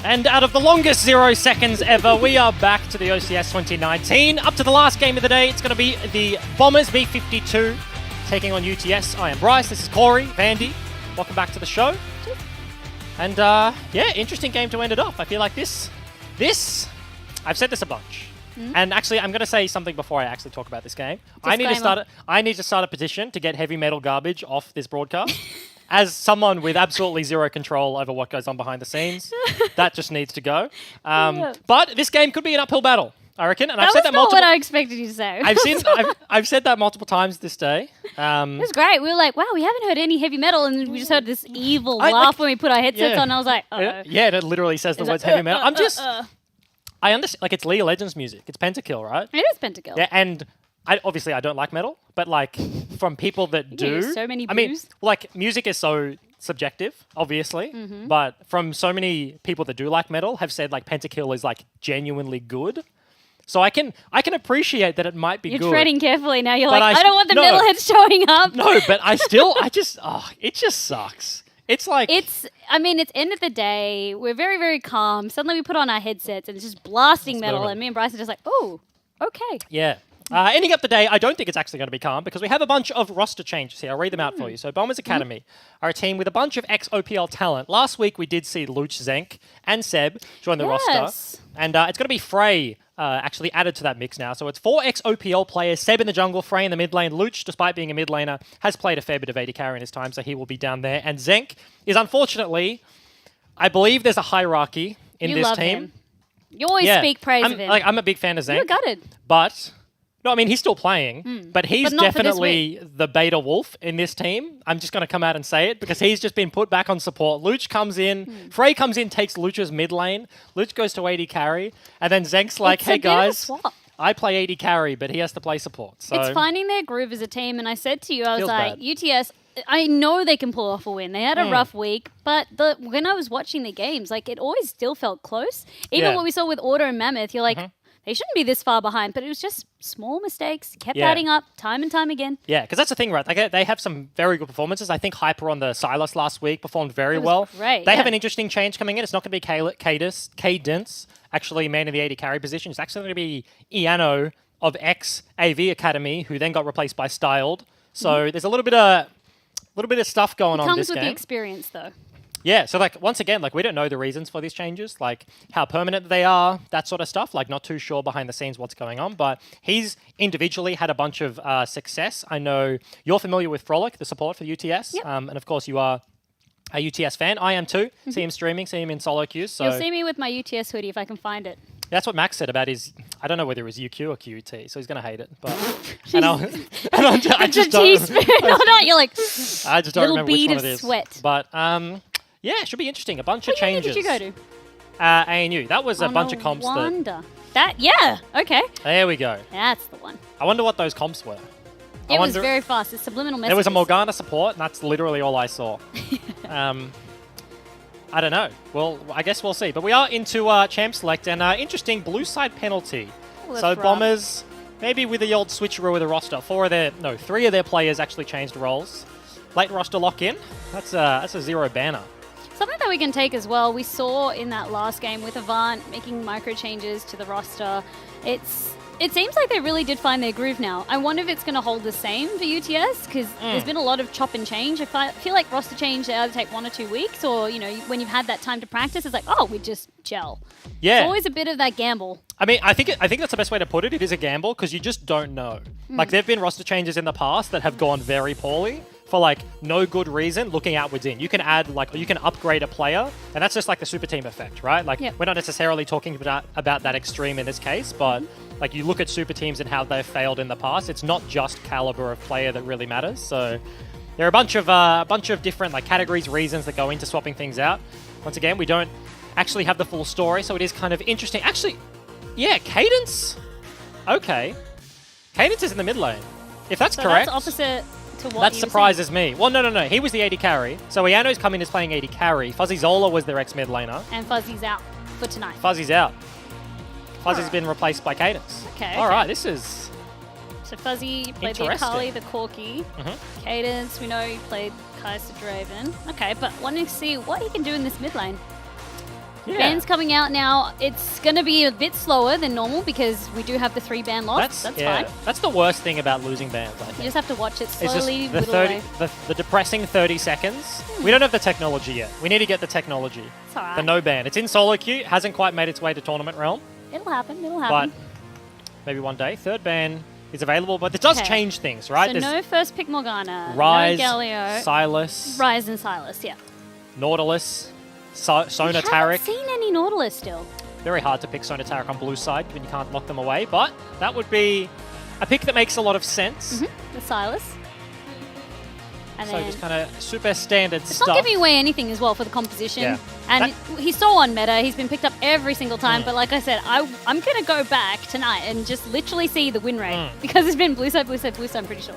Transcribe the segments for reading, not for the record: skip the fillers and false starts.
And out of the longest 0 seconds ever, we are back to the OCS 2019. Up to the last game of the day, it's going to be the Bombers B52 taking on UTS. I am Bryce, this is Corey, Vandy. Welcome back to the show. And yeah, interesting game to end it off. I feel like this, I've said this a bunch. And actually, I'm going to say something before I actually talk about this game. I need to start a petition to get heavy metal garbage off this broadcast. As someone with absolutely zero control over what goes on behind the scenes, that just needs to go. But this game could be an uphill battle, I reckon. And I've said that multiple. What I expected you to say. I've said that multiple times this day. It was great. We were like, wow, we haven't heard any heavy metal, and we just heard this evil laugh when we put our headsets on. And I was like, uh-oh. Yeah, it literally says the words heavy metal. I'm just, I understand. Like, it's League of Legends music. It's Pentakill, right? It is Pentakill. Yeah, and obviously I don't like metal, but like from people that do, so many I mean, like music is so subjective, obviously, but from so many people that do like metal have said like Pentakill is like genuinely good. So I can appreciate that it might be good. You're treading carefully now. You're like, I don't want the metalheads showing up. No, but it just sucks. It's like... I mean, it's end of the day. We're very, very calm. Suddenly we put on our headsets and it's just blasting metal. And me and Bryce are just like, oh, okay. Yeah. Ending up the day, I don't think it's actually going to be calm because we have a bunch of roster changes here. I'll read them out for you. So Bombers Academy are a team with a bunch of ex-OPL talent. Last week, we did see Luch, Zenk, and Seb join the roster. And it's going to be Frey actually added to that mix now. So it's 4 ex-OPL players, Seb in the jungle, Frey in the mid lane. Luch, despite being a mid laner, has played a fair bit of AD carry in his time, so he will be down there. And Zenk is unfortunately, I believe there's a hierarchy in this team. Him. You always speak praise of him. I'm a big fan of Zenk. You're gutted. But... No, I mean, he's still playing, but he's definitely the beta wolf in this team. I'm just going to come out and say it because he's just been put back on support. Luch comes in, Frey comes in, takes Luch's mid lane. Luch goes to AD carry, and then Zenk's like, hey guys, I play AD carry, but he has to play support. So it's finding their groove as a team, and I said to you, I was like, UTS, I know they can pull off a win. They had a rough week, but when I was watching the games, like it always still felt close. Even what we saw with Order and Mammoth, you're like, they shouldn't be this far behind, but it was just small mistakes, kept adding up time and time again. Yeah, because that's the thing, right? Like, they have some very good performances. I think Hyper on the Silas last week performed very well. Great. They have an interesting change coming in. It's not going to be Cadence, actually man in the AD carry position. It's actually going to be Iano of ex-AV Academy, who then got replaced by Styled. So there's a little bit of stuff going on this game. It comes with the experience, though. Yeah, so like once again, like we don't know the reasons for these changes, like how permanent they are, that sort of stuff. Like not too sure behind the scenes what's going on, but he's individually had a bunch of success. I know you're familiar with Frolic, the support for UTS, and of course you are a UTS fan. I am too. See him streaming, see him in solo queues. So you'll see me with my UTS hoodie if I can find it. That's what Max said about his. I don't know whether it was UQ or QT, so he's gonna hate it. But I just don't. You're like I just don't remember which one it is. Sweat. But yeah, it should be interesting. A bunch of changes. What did you go to? ANU. That was a bunch of comps. Okay. There we go. That's the one. I wonder what those comps were. It was very fast. It's subliminal messages. There was a Morgana support, and that's literally all I saw. I don't know. Well, I guess we'll see. But we are into Champ Select, and interesting blue side penalty. So Bombers, maybe with the old switcheroo of the roster, 3 of their players actually changed roles. Late roster lock in. That's a 0 banner. Something that we can take as well, we saw in that last game with Avant making micro changes to the roster. It seems like they really did find their groove now. I wonder if it's going to hold the same for UTS because there's been a lot of chop and change. I feel like roster change, they either take 1 or 2 weeks or, you know, when you've had that time to practice, it's like, oh, we just gel. Yeah. It's always a bit of that gamble. I mean, I think that's the best way to put it. It is a gamble because you just don't know. Like, there have been roster changes in the past that have gone very poorly for like no good reason, looking outwards in. You can add you can upgrade a player, and that's just like the super team effect, right? Like we're not necessarily talking about that extreme in this case, but like you look at super teams and how they've failed in the past. It's not just caliber of player that really matters. So there are a bunch of different like categories, reasons that go into swapping things out. Once again, we don't actually have the full story, so it is kind of interesting. Actually, yeah, Cadence. Okay, Cadence is in the mid lane. If that's correct, that's opposite. That surprises me. Well, no. He was the AD carry. So Iano's coming as playing AD carry. Fuzzy Zola was their ex-mid laner. And Fuzzy's out for tonight. Fuzzy's out. Fuzzy's been replaced by Cadence. Okay. All right, this is... So Fuzzy played the Akali, the Corki. Cadence, we know he played Kai'Sa Draven. Okay, but wanting to see what he can do in this mid lane. Yeah. Ban's coming out now. It's going to be a bit slower than normal because we do have the 3 ban loss. That's fine. That's the worst thing about losing bans, I think. You just have to watch it It's slowly just the whittle away. the depressing 30 seconds. We don't have the technology yet. We need to get the technology. It's all right. The no ban. It's in solo queue. Hasn't quite made its way to tournament realm. It'll happen. It'll But happen. maybe one day. 3rd ban is available, but it does Okay. change things, right? So There's no first pick Morgana. Rise, no Galio. Silas, Rise and Silas, yeah. Nautilus, We Sona haven't Taric. seen any Nautilus still. Very hard to pick Sona Taric on blue side when you can't lock them away, but that would be a pick that makes a lot of sense. The Silas. And So then just kind of super standard it's stuff. not giving away anything as well for the composition. Yeah. And he's so on meta. He's been picked up every single time. But like I said, I'm going to go back tonight and just literally see the win rate. Because it's been blue side, blue side, blue side, I'm pretty sure.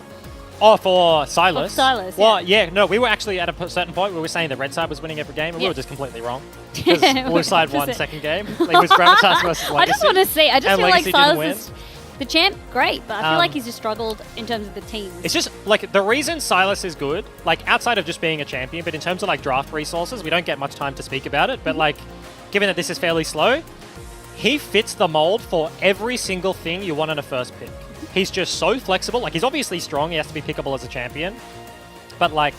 Oh, for Silas? For Silas, Well, no, we were actually at a certain point we were saying the red side was winning every game, and we Yeah. were just completely wrong. Because blue side won 100%. second game. It was Gravitas versus Legacy. I just want to see. I just And feel like Legacy didn't Silas is the champ, great. But I feel like he's just struggled in terms of the teams. It's just, like, the reason Silas is good, like, outside of just being a champion, but in terms of, like, draft resources, we don't get much time to speak about it, but, like, given that this is fairly slow, he fits the mold for every single thing you want in a first pick. He's just so flexible. Like, he's obviously strong. He has to be pickable as a champion. But, like,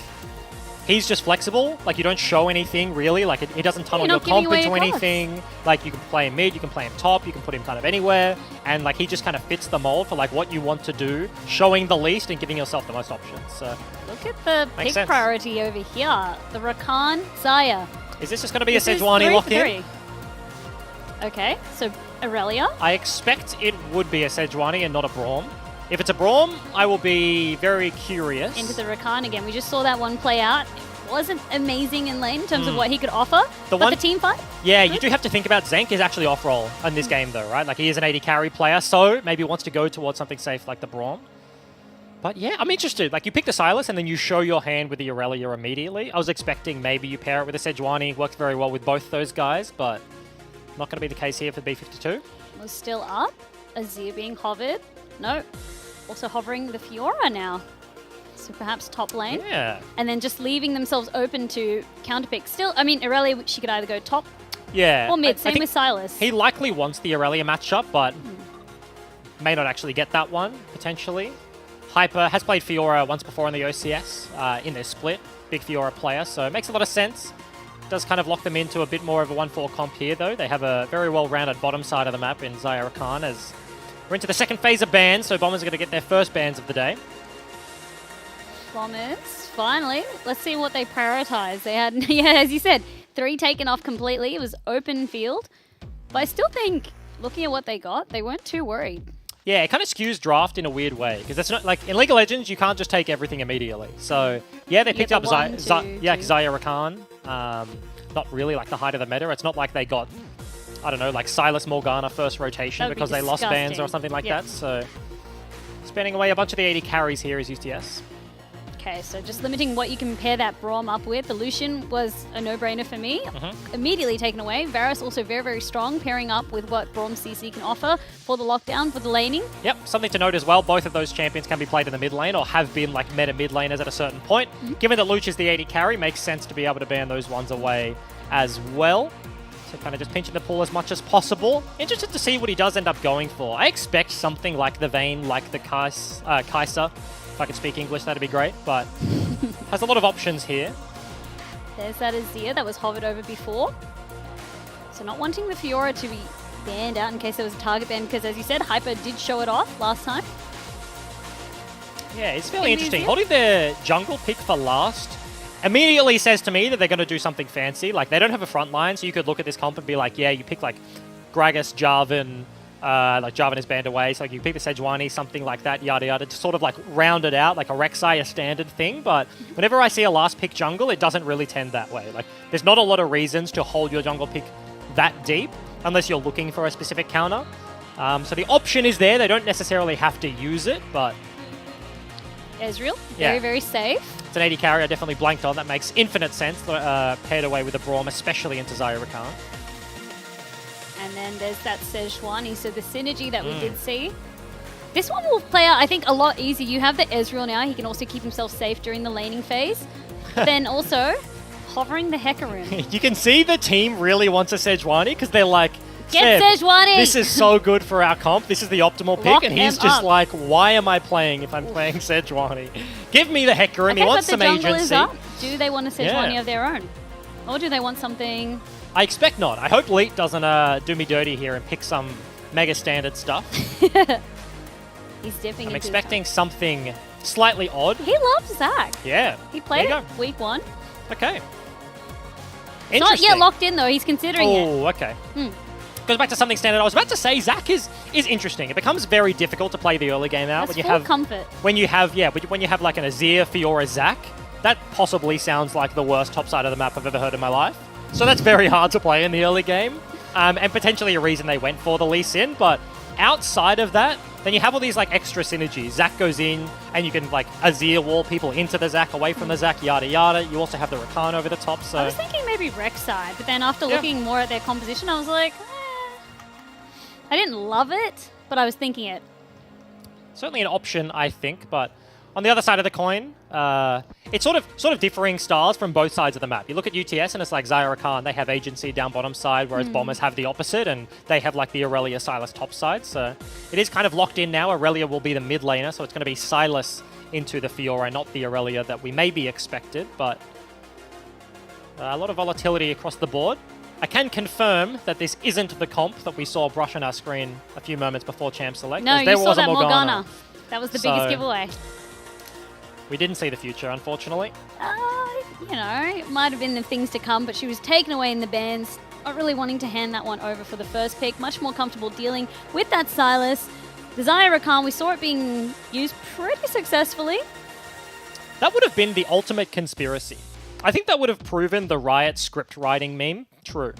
he's just flexible. Like, you don't show anything, really. Like, he doesn't tunnel You're your not giving comp away into your cards. anything. Like, you can play him mid, you can play him top, you can put him kind of anywhere. And, like, he just kind of fits the mold for, like, what you want to do, showing the least and giving yourself the most options. So, Look at the Makes pick sense. priority over here. The Rakan, Zaya. is this just going to be a This is Sejuani 3 for lock-in? 3. Okay, so Aurelia. I expect it would be a Sejuani and not a Braum. If it's a Braum, I will be very curious. Into the Rakan again. We just saw that one play out. It wasn't amazing in lane in terms of what he could offer. The but one- the team fight, Yeah, you do have to think about Zenk is actually off-roll in this game, though, right? Like, he is an 80 carry player, so maybe wants to go towards something safe like the Braum. But yeah, I'm interested. Like, you pick the Silas and then you show your hand with the Aurelia immediately. I was expecting maybe you pair it with a Sejuani. Works very well with both those guys, but not going to be the case here for B52. was still up. Azir being hovered. No. Also hovering the Fiora now. So perhaps top lane. Yeah. And then just leaving themselves open to counterpick. Still, I mean, Aurelia, she could either go top Yeah. or mid. I Same think with Silas. he likely wants the Aurelia matchup, but may not actually get that one, potentially. Hyper has played Fiora once before in the OCS in their split. Big Fiora player, so it makes a lot of sense. Does kind of lock them into a bit more of a 1-4 comp here, though. They have a very well-rounded bottom side of the map in Zaya Rakan as we're into the second phase of bans, so Bombers are going to get their first bans of the day. Bombers, finally. Let's see what they prioritize. They had, yeah, as you said, 3 taken off completely. It was open field. But I still think, looking at what they got, they weren't too worried. Yeah, it kind of skews draft in a weird way, because it's not like in League of Legends you can't just take everything immediately. So yeah, they You picked get up the 1, 2, 2. Zaya Rakan. Not really like the height of the meta. It's not like they got, I don't know, like Silas Morgana first rotation That'd be because they lost bans or disgusting. something like Yeah. that. So spending away a bunch of the 80 carries here is UTS. Okay, so just limiting what you can pair that Braum up with. The Lucian was a no-brainer for me. Mm-hmm. Immediately taken away. Varus also very, very strong, pairing up with what Braum CC can offer for the lockdown, for the laning. Yep, something to note as well, both of those champions can be played in the mid lane or have been like meta mid laners at a certain point. Given that Luch is the 80 carry, makes sense to be able to ban those ones away as well. So kind of just pinching the pool as much as possible. Interested to see what he does end up going for. I expect something like the Vayne, like the Kai'Sa. If I could speak English, that'd be great, but has a lot of options here. There's that Azir that was hovered over before. So not wanting the Fiora to be banned out in case there was a target ban, because as you said, Hyper did show it off last time. Yeah, it's fairly Maybe interesting. Azir? Holding their jungle pick for last immediately says to me that they're going to do something fancy. Like, they don't have a front line, so you could look at this comp and be like, yeah, you pick like Gragas, Jarvan, like Jarvan is banned away, so like, you pick the Sejuani, something like that, yada yada, to sort of like round it out, like a Rek'Sai, a standard thing. But whenever I see a last pick jungle, it doesn't really tend that way. Like, there's not a lot of reasons to hold your jungle pick that deep unless you're looking for a specific counter. So the option is there. They don't necessarily have to use it, but Ezreal, Yeah. very, very safe. it's an 80 carry I definitely blanked on. That makes infinite sense, paired away with a Braum, especially into Zaya Rakan. And then there's that Sejuani, so the synergy that we did see. This one will play out, I think, a lot easier. You have the Ezreal now. He can also keep himself safe during the laning phase. But then also, hovering the hecarim. You can see the team really wants a Sejuani because they're like, Get Sejuani! This is so good for our comp. This is the optimal pick. Lock And he's him just up. like, why am I playing if I'm playing Sejuani? Give me the Hecarim. Okay, He wants but the some jungle agency. is up. Do they want a Sejuani Yeah. of their own? Or do they want something... I expect not. I hope Leet doesn't do me dirty here and pick some mega standard stuff. He's dipping I'm into expecting something slightly odd. He loves Zac. Yeah. He played There it you week 1. go. Okay. Not Interesting. yet locked in though, he's considering it. Oh, okay. Goes back to something standard. I was about to say Zac is interesting. It becomes very difficult to play the early game out That's when you full have comfort. when you have like an Azir, Fiora, Zac. That possibly sounds like the worst top side of the map I've ever heard in my life. So that's very hard to play in the early game, and potentially a reason they went for the Lee Sin. But outside of that, then you have all these like extra synergies. Zac goes in, and you can like Azir wall people into the Zac, away from the Zac, yada yada. You also have the Rakan over the top. So I was thinking maybe Rek'Sai, but then after Yeah. looking more at their composition, I was like, I didn't love it, but I was thinking it. certainly an option, I think. But on the other side of the coin, it's sort of differing styles from both sides of the map. You look at UTS and it's like Xayah Rakan, they have agency down bottom side, whereas Bombers have the opposite, and they have like the Aurelia Sylas top side. So it is kind of locked in now. Aurelia will be the mid laner, so it's going to be Sylas into the Fiora, not the Aurelia that we maybe expected, but a lot of volatility across the board. I can confirm that this isn't the comp that we saw brush on our screen a few moments before Champ Select. No, 'cause there you saw was a that Morgana. That was the So- biggest giveaway. We didn't see the future, unfortunately. You know, it might have been the things to come, but she was taken away in the bans. Not really wanting to hand that one over for the first pick. Much more comfortable dealing with that Sylas. The Xayah Rakan, we saw it being used pretty successfully. That would have been the ultimate conspiracy. I think that would have proven the Riot script writing meme true.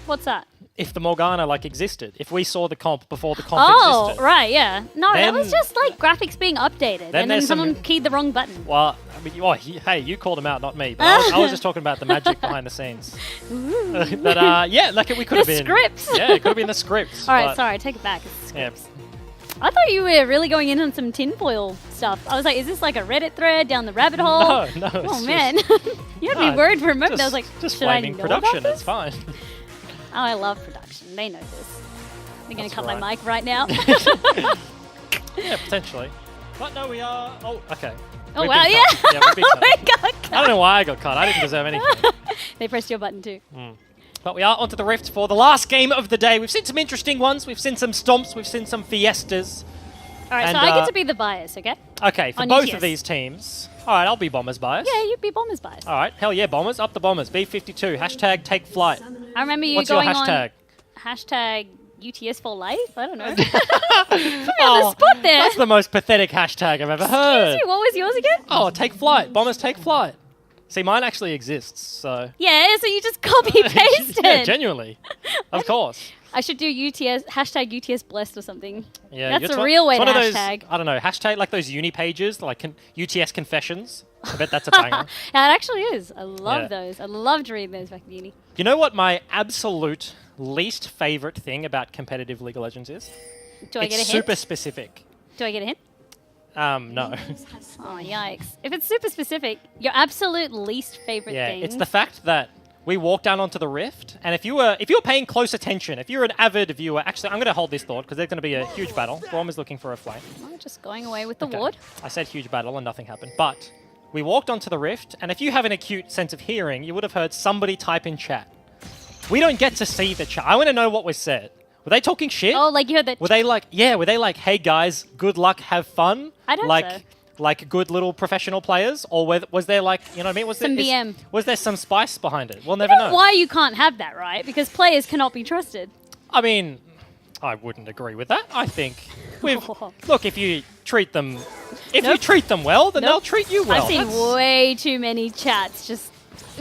What's that? If the Morgana like existed, if we saw the comp before the comp Oh, existed. right, yeah. No, that Then- was just like graphics being updated, and then there's some- someone keyed the wrong button. Well, I mean, hey, you called him out, not me. But I was just talking about the magic behind the scenes. But yeah, like we could The have been. scripts. Yeah, it could have been the scripts. All right, but- sorry, take it back. It's Yeah. scripts. I thought you were really going in on some tinfoil stuff. I was like, is this like a Reddit thread down the rabbit hole? No, no. Oh it's man, you had me No, worried for a moment. I was like, just should I blaming know production. about It's this? fine. Oh, I love production. They know this. They're going That's to cut right. my mic right now. Yeah, potentially. But no, we are. Oh, okay. Oh, We've wow, been yeah. cut. Yeah, we've been cut. We got I cut. don't know why I got cut. I didn't deserve anything. They pressed your button too. But we are onto the Rift for the last game of the day. We've seen some interesting ones. We've seen some stomps. We've seen some fiestas. All right, And, so I get to be the bias, okay? Okay, for On both UTS. of these teams. All right, I'll be Bombers bias. Yeah, you'd be Bombers bias. All right, hell yeah, Bombers. Up the Bombers. B52. Hashtag take flight. I remember you What's your going hashtag? on hashtag UTS for life. I don't know. Put me on the spot there. That's the most pathetic hashtag I've ever heard. Excuse me, what was yours again? Oh, take flight. Bombers take flight. See, mine actually exists, so... Yeah, so you just copy pasted. Yeah, genuinely. Of course. I should do UTS hashtag UTS blessed or something. Yeah, That's it's a one- real way it's to one of those, hashtag. I don't know, hashtag like those uni pages, like UTS confessions. I bet that's a banger. Yeah, it actually is. I love Yeah. those. I loved reading those back in uni. You know what my absolute least favorite thing about competitive League of Legends is? Do I It's get a super hint? specific. Do I get a hint? No. Oh, yikes. If it's super specific, your absolute least favorite Yeah, thing. it's the fact that we walk down onto the Rift, and if you were paying close attention, if you're an avid viewer, actually, I'm going to hold this thought because there's going to be a huge battle. Gorm is looking for a flame. Oh, just going away with the Okay. ward. I said huge battle and nothing happened, but we walked onto the Rift, and if you have an acute sense of hearing, you would have heard somebody type in chat. We don't get to see the chat. I want to know what was said. Were they talking shit? Oh, like you heard that. Were they like, hey guys, good luck, have fun? I'd hope like, so. like good little professional players, or was there like, you know what I mean? Was Some there, BM. Was there some spice behind it? We'll I never don't know know. why you can't have that, right? Because players cannot be trusted. I mean, I wouldn't agree with that. I think look, if you treat them, you Nope. treat them well, then Nope. they'll treat you well. I've seen That's- way too many chats just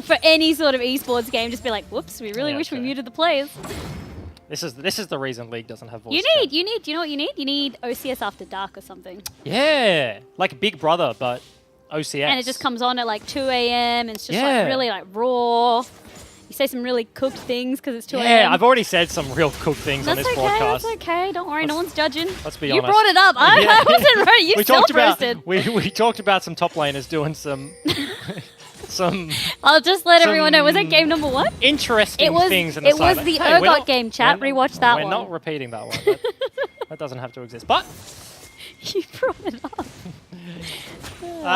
for any sort of esports game. Just be like, whoops, we really Yeah, wish we okay. muted the players. This is the reason League doesn't have voice You chat. know what you need? You need OCS After Dark or something. Yeah, like Big Brother, but OCS. And it just comes on at like 2 a.m. and it's just Yeah. like really like raw. You say some really cooked things because it's 2 Yeah, a.m. I've already said some real cooked things on That's this okay, broadcast. that's okay. Don't worry, no one's judging. Let's be You honest. brought it up. I wasn't right. You we talked about self-roasted. we talked about some top laners doing some some I'll just let everyone know. Was it game number 1? interesting things in the It was side. the Hey, we're Urgot not- game, chat. we're- Rewatch that we're one. not repeating that one. That doesn't have to exist. But You brought it up.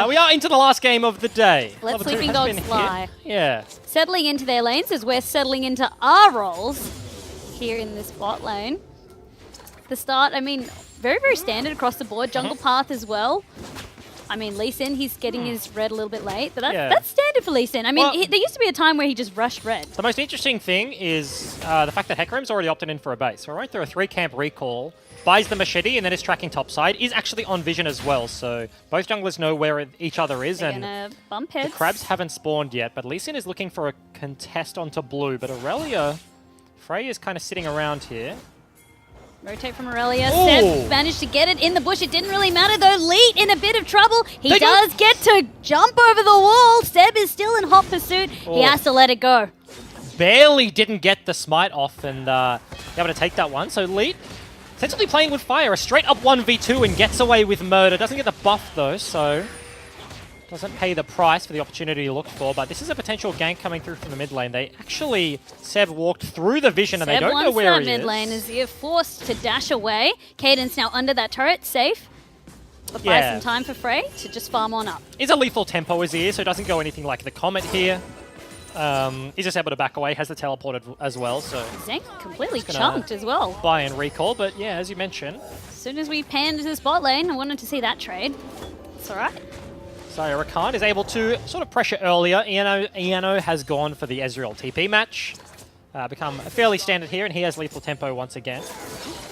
we are into the last game of the day. Let Level 2 Sleeping has Dogs been hit. fly. Yeah. Settling into their lanes as we're settling into our roles here in this bot lane. The start, I mean, very, very standard across the board. Jungle path as well. I mean, Lee Sin, he's getting his red a little bit late, but that's standard for Lee Sin. I mean, Well- there used to be a time where he just rushed red. The most interesting thing is the fact that Hecarim's already opted in for a base. So right through a 3-camp recall, buys the machete, and then is tracking topside. Is actually on vision as well, so both junglers know where each other is. They're And gonna bump the heads. crabs haven't spawned yet, but Lee Sin is looking for a contest onto blue. But Aurelia, Frey is kind of sitting around here. Rotate from Aurelia. Ooh. Seb managed to get it in the bush. It didn't really matter though. Leet in a bit of trouble. He They does get to jump over the wall. Seb is still in hot pursuit. He Oh. has to let it go. Barely didn't get the smite off and able to take that one. So Leet essentially playing with fire, a straight up 1v2 and gets away with murder. Doesn't get the buff though, so doesn't pay the price for the opportunity he looked for. But this is a potential gank coming through from the mid lane. They actually, Seb walked through the vision and they Seb don't know wants where that he mid is. lane as you're forced to dash away. Caden's now under that turret, safe. But buy Yeah. some time for Frey to just farm on up. Is a lethal tempo as he is, so it doesn't go anything like the Comet here. He's just able to back away, has the teleported as well, so Zenk completely gonna- chunked as well. buy and recall. But yeah, as you mentioned, As soon as we panned to the spot lane, I wanted to see that trade. It's alright. so Rakan is able to sort of pressure earlier. Iano has gone for the Ezreal TP match. Become fairly standard here, and he has lethal tempo once again.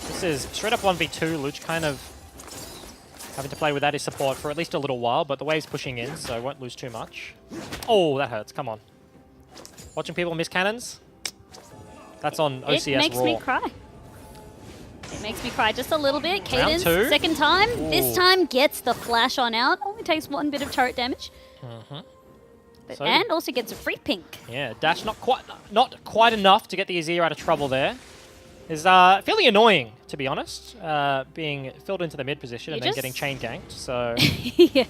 This is straight up 1v2. Luch kind of having to play with that as support for at least a little while, but the wave's pushing in, so won't lose too much. Oh, that hurts. Come on. Watching people miss cannons? That's on OCS It makes Raw. me cry. It makes me cry just a little bit. Round Cadence, two. second time. This Ooh. time gets the flash on out. Only takes 1 bit of turret damage. But, So- and also gets a free pink. Yeah, dash not quite enough to get the Azir out of trouble there. Is fairly annoying, to be honest, being filled into the mid position and then getting chain ganked. So Yeah.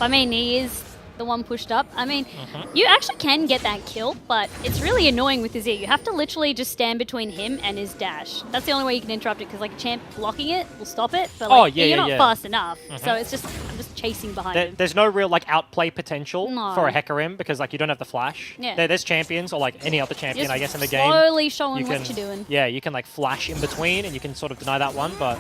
I mean, he is the one pushed up. I mean, you actually can get that kill, but it's really annoying with his ear. You have to literally just stand between him and his dash. That's the only way you can interrupt it, because like a champ blocking it will stop it, but like, you're not fast enough. So it's just, I'm just chasing behind him. there's no real like outplay potential No. for a Hecarim because like you don't have the flash. Yeah. There's champions or like any other champion, Just I guess, in the game. slowly showing what you're doing. Yeah, you can like flash in between and you can sort of deny that one, but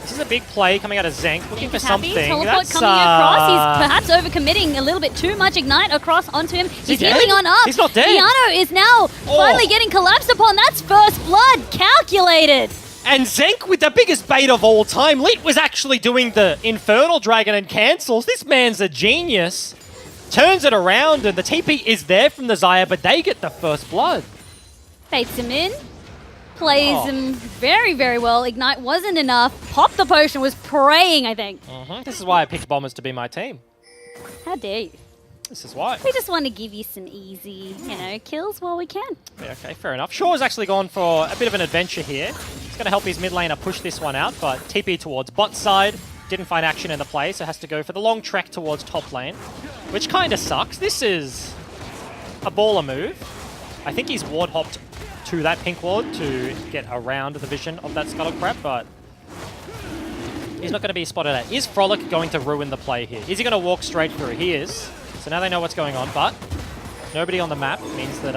this is a big play coming out of Zenk, looking for He's happy. something. Teleport That's, coming across. He's perhaps overcommitting a little bit too much ignite across onto him. He's dead? healing on up. He's not dead. Iano is now finally getting collapsed upon. That's first blood. Calculated. And Zenk with the biggest bait of all time. Leet was actually doing the Infernal Dragon and cancels. This man's a genius. Turns it around and the TP is there from the Xayah, but they get the first blood. Baits him in. Plays him very, very well. Ignite wasn't enough. Pop the potion, was praying, I think. This is why I picked Bombers to be my team. How dare you? This is why. We just want to give you some easy, kills while we can. Yeah, okay, fair enough. Shaw's actually gone for a bit of an adventure here. He's going to help his mid laner push this one out, but TP towards bot side. Didn't find action in the play, so has to go for the long trek towards top lane, which kind of sucks. This is a baller move. I think he's ward hopped to that pink ward to get around the vision of that Scuttle Crab, but he's not going to be spotted at. Is Frolic going to ruin the play here? Is he going to walk straight through? He is. So now they know what's going on, but nobody on the map means that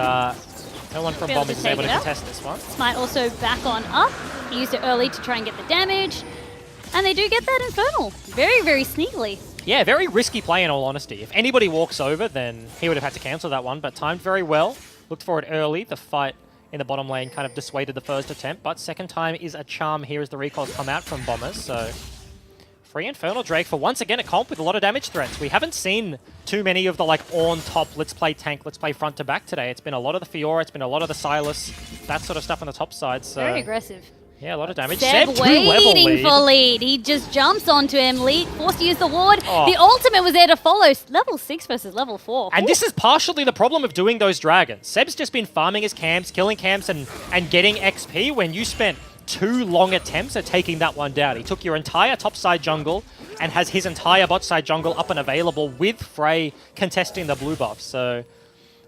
no one from Be able Bombers to is take able to it out. contest this one. Smite also back on up. He used it early to try and get the damage. And they do get that Infernal. Very, very sneakily. Yeah, very risky play in all honesty. If anybody walks over, then he would have had to cancel that one, but timed very well. Looked for it early. The fight in the bottom lane kind of dissuaded the first attempt, but second time is a charm here as the recalls come out from Bombers, so free Infernal Drake for once again a comp with a lot of damage threats. We haven't seen too many of the like on top, let's play tank, let's play front to back today. It's been a lot of the Fiora, it's been a lot of the Silas, that sort of stuff on the top side, so Very aggressive. yeah, a lot of damage. Seb 2-level waiting lead. for lead. He just jumps onto him. Lead forced to use the ward. Oh. The ultimate was there to follow. Level 6 versus level 4. And this is partially the problem of doing those dragons. Seb's just been farming his camps, killing camps, and getting XP when you spent 2 long attempts at taking that one down. He took your entire top side jungle and has his entire bot side jungle up and available with Frey contesting the blue buff. So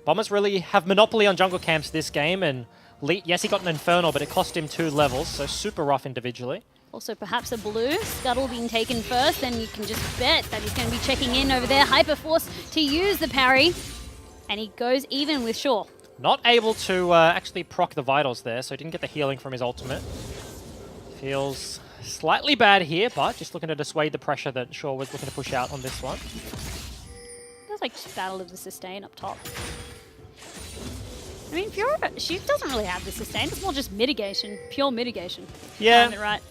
Bombers really have monopoly on jungle camps this game, and Leet, yes, he got an Infernal, but it cost him 2 levels, so super rough individually. Also perhaps a blue. Scuttle being taken first, then you can just bet that he's going to be checking in over there. Hyperforce to use the parry, and he goes even with Shaw. Not able to actually proc the Vitals there, so he didn't get the healing from his ultimate. Feels slightly bad here, but just looking to dissuade the pressure that Shaw was looking to push out on this one. Feels like just battle of the sustain up top. I mean, Fiora, she doesn't really have the sustain. It's more just mitigation, pure mitigation. Yeah. Time it right.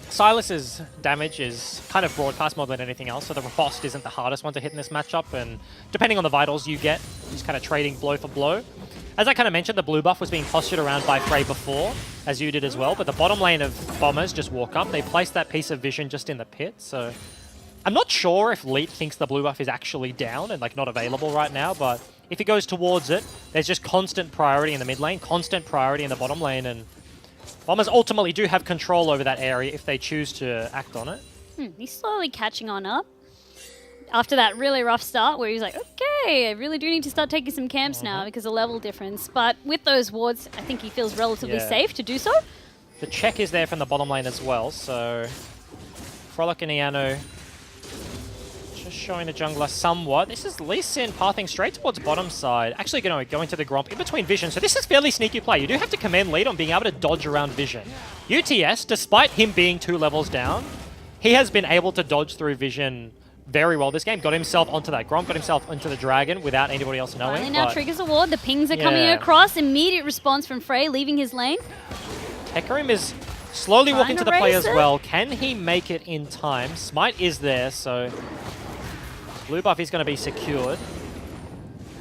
Silas's damage is kind of broadcast more than anything else, so the riposte isn't the hardest one to hit in this matchup, and depending on the Vitals you get, just kind of trading blow for blow. As I kind of mentioned, the blue buff was being postured around by Frey before, as you did as well, but the bottom lane of Bombers just walk up. They place that piece of vision just in the pit, so I'm not sure if Leet thinks the blue buff is actually down and like not available right now, but if he goes towards it, there's just constant priority in the mid lane, constant priority in the bottom lane, and Bombers ultimately do have control over that area if they choose to act on it. He's slowly catching on up. After that really rough start where he's like, okay, I really do need to start taking some camps now because of level difference. But with those wards, I think he feels relatively safe to do so. The check is there from the bottom lane as well, so Frolic and Iano just showing the jungler somewhat. This is Lee Sin pathing straight towards bottom side. Actually going to go into the Gromp in between Vision. So this is fairly sneaky play. You do have to commend Lead on being able to dodge around Vision. UTS, despite him being 2 levels down, he has been able to dodge through Vision very well this game. Got himself onto that Gromp, got himself onto the Dragon without anybody else knowing. Finally now triggers a ward. The pings are coming across. Immediate response from Frey, leaving his lane. Hecarim is slowly walking to the play as well. Can he make it in time? Smite is there, so blue buff is going to be secured.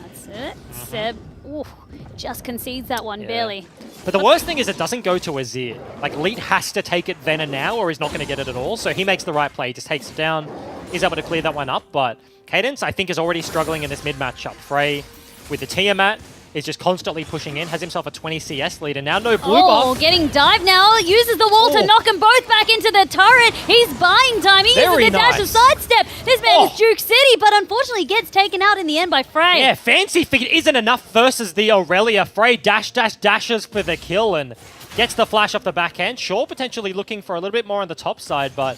That's it. Seb, just concedes that one, barely. But the worst thing is it doesn't go to Azir. Like, Leet has to take it then and now, or he's not going to get it at all. So he makes the right play. He just takes it down. He's able to clear that one up. But Cadence, I think, is already struggling in this mid matchup. Frey, with the Tiamat, is just constantly pushing in. Has himself a 20 CS lead, and now no blue buff. Getting dived now. Uses the wall to knock them both back into the turret. He's buying time. He uses the dash of sidestep. This man is Duke City, but unfortunately gets taken out in the end by Frey. Yeah, fancy feet isn't enough versus the Aurelia. Frey dashes for the kill and gets the flash off the backhand. Shaw potentially looking for a little bit more on the top side, but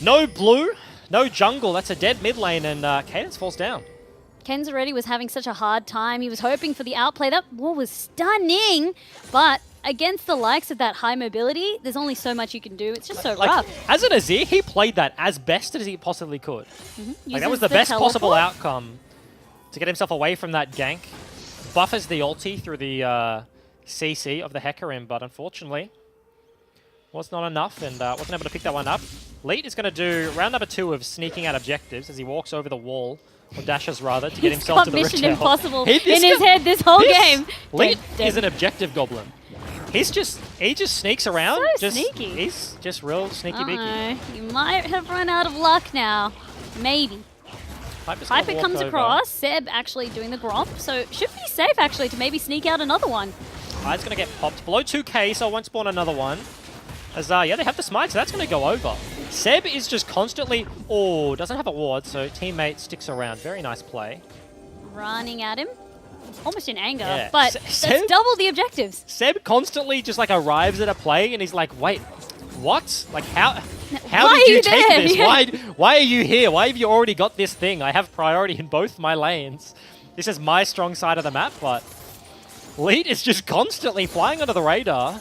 no blue, no jungle. That's a dead mid lane, and Cadence falls down. Ken's already was having such a hard time. He was hoping for the outplay. That wall was stunning, but against the likes of that high mobility, there's only so much you can do. It's just so rough. As an Azir, he played that as best as he possibly could. Like, that was the best possible outcome to get himself away from that gank. Buffers the ulti through the CC of the Hecarim, but unfortunately was not enough and wasn't able to pick that one up. Leet is going to do round number 2 of sneaking out objectives as he walks over the wall. Or dashes rather, to get himself to the Mission Rift Impossible in his head this whole game. Leet is an objective goblin. He just sneaks around. So sneaky. He's just real sneaky beaky. You might have run out of luck now. Maybe. Hyper comes across. Seb actually doing the Gromp, so should be safe actually to maybe sneak out another one. It's going to get popped below 2k, so I won't spawn another one. As they have the smite, so that's going to go over. Seb is just constantly... doesn't have a ward, so teammate sticks around. Very nice play. Running at him. Almost in anger, but that's double the objectives. Seb constantly just like arrives at a play and he's like, wait, what? Like, how why did you take this? Yeah. Why are you here? Why have you already got this thing? I have priority in both my lanes. This is my strong side of the map, but Leet is just constantly flying under the radar.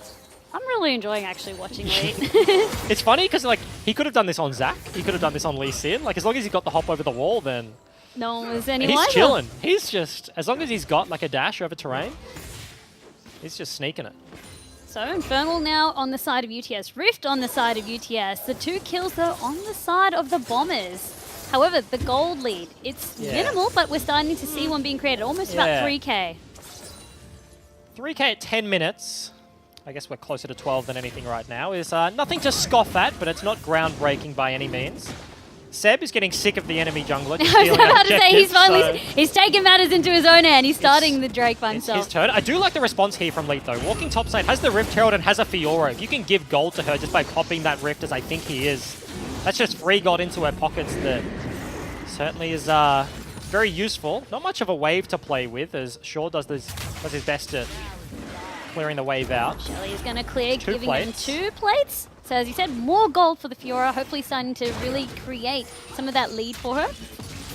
I'm really enjoying actually watching Leet. It's funny because like he could have done this on Zac. He could have done this on Lee Sin. Like, as long as he got the hop over the wall, then no one was any he's chilling. He's just, as long as he's got like a dash over terrain, he's just sneaking it. So Infernal now on the side of UTS. Rift on the side of UTS. The 2 kills though on the side of the Bombers. However, the gold lead, it's minimal, but we're starting to see one being created. Almost about 3k. 3k at 10 minutes. I guess we're closer to 12 than anything right now. Is nothing to scoff at, but it's not groundbreaking by any means. Seb is getting sick of the enemy jungler. I was about to say, he's taking matters into his own hand. He's starting the Drake by himself. It's his turn. I do like the response here from Leet, though. Walking topside, has the Rift Herald and has a Fiora. If you can give gold to her just by popping that Rift, as I think he is, that's just free gold into her pockets that certainly is very useful. Not much of a wave to play with, as Shaw does his best at clearing the wave out. Shelly is going to clear, giving him 2 plates. So as you said, more gold for the Fiora, hopefully starting to really create some of that lead for her.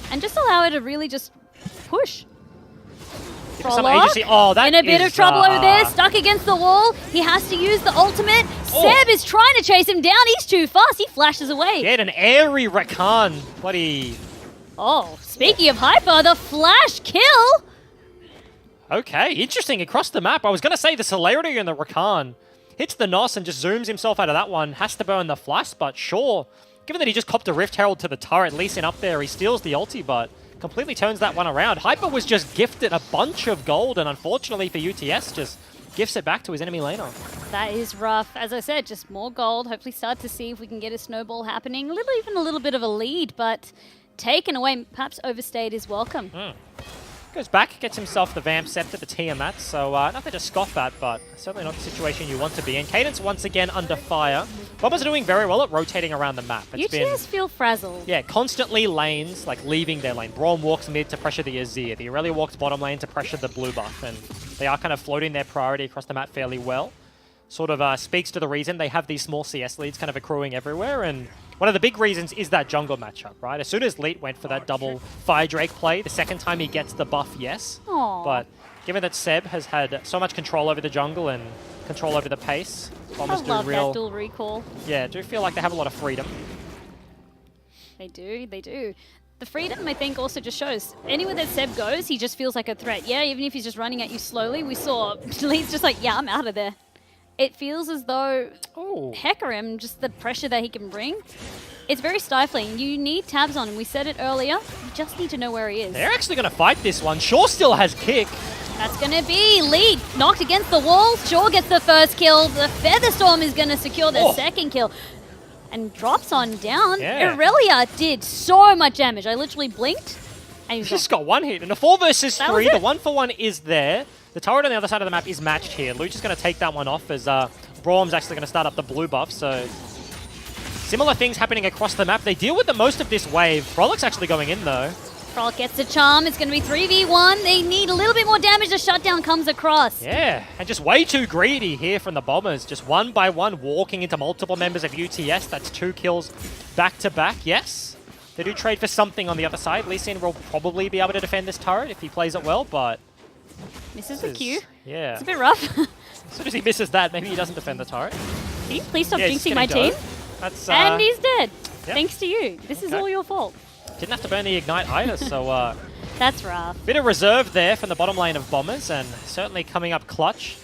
And just allow her to really just push. Some agency. Oh, that in a bit of trouble over there, stuck against the wall. He has to use the ultimate. Seb is trying to chase him down. He's too fast. He flashes away. Get an airy Rakan. Bloody... Oh, speaking of hyper, the flash kill. Okay, interesting. Across the map. I was going to say the celerity in the Rakan. Hits the NOS and just zooms himself out of that one. Has to burn the flash, but sure. Given that he just copped a Rift Herald to the turret, Lee Sin up there, he steals the ulti, but completely turns that one around. Hyper was just gifted a bunch of gold, and unfortunately for UTS, just gifts it back to his enemy laner. That is rough. As I said, just more gold. Hopefully start to see if we can get a snowball happening. Even a little bit of a lead, but taken away, perhaps overstayed is welcome. Goes back, gets himself the Vamp Scepter, the Tiamat, so nothing to scoff at, but certainly not the situation you want to be in. Cadence once again under fire. Bombers are doing very well at rotating around the map. UTS feel frazzled. Yeah, constantly lanes, like leaving their lane. Braum walks mid to pressure the Azir. The Aurelia walks bottom lane to pressure the blue buff, and they are kind of floating their priority across the map fairly well. Sort of speaks to the reason they have these small CS leads kind of accruing everywhere, and one of the big reasons is that jungle matchup, right? As soon as Leet went for that double Fire Drake play, the second time he gets the buff, yes. Aww. But given that Seb has had so much control over the jungle and control over the pace, Bombers I love that dual recall. Yeah, do feel like they have a lot of freedom. They do, they do. The freedom, I think, also just shows anywhere that Seb goes, he just feels like a threat. Yeah, even if he's just running at you slowly, we saw Leet's just like, yeah, I'm out of there. It feels as though Hecarim, just the pressure that he can bring, it's very stifling. You need tabs on him. We said it earlier. You just need to know where he is. They're actually going to fight this one. Shaw still has kick. That's going to be Leet knocked against the wall. Shaw gets the first kill. The Featherstorm is going to secure the second kill. And drops on down. Yeah. Aurelia did so much damage. I literally blinked. And he's just got one hit. And a 4 versus 3. The 1-for-1 is there. The turret on the other side of the map is matched here. Luch is going to take that one off as Braum's actually going to start up the blue buff. So similar things happening across the map. They deal with the most of this wave. Frolic's actually going in though. Frolic gets the charm. It's going to be 3v1. They need a little bit more damage. The shutdown comes across. Yeah, and just way too greedy here from the Bombers. Just one by one walking into multiple members of UTS. That's 2 kills back to back. Yes, they do trade for something on the other side. Lee Sin will probably be able to defend this turret if he plays it well, but misses the Q. Yeah. It's a bit rough. As soon as he misses that, maybe he doesn't defend the turret. Can you please stop jinxing my team? That's, and he's dead. Yep. Thanks to you. This is all your fault. Didn't have to burn the Ignite either, so... That's rough. Bit of reserve there from the bottom lane of Bombers, and certainly coming up clutch.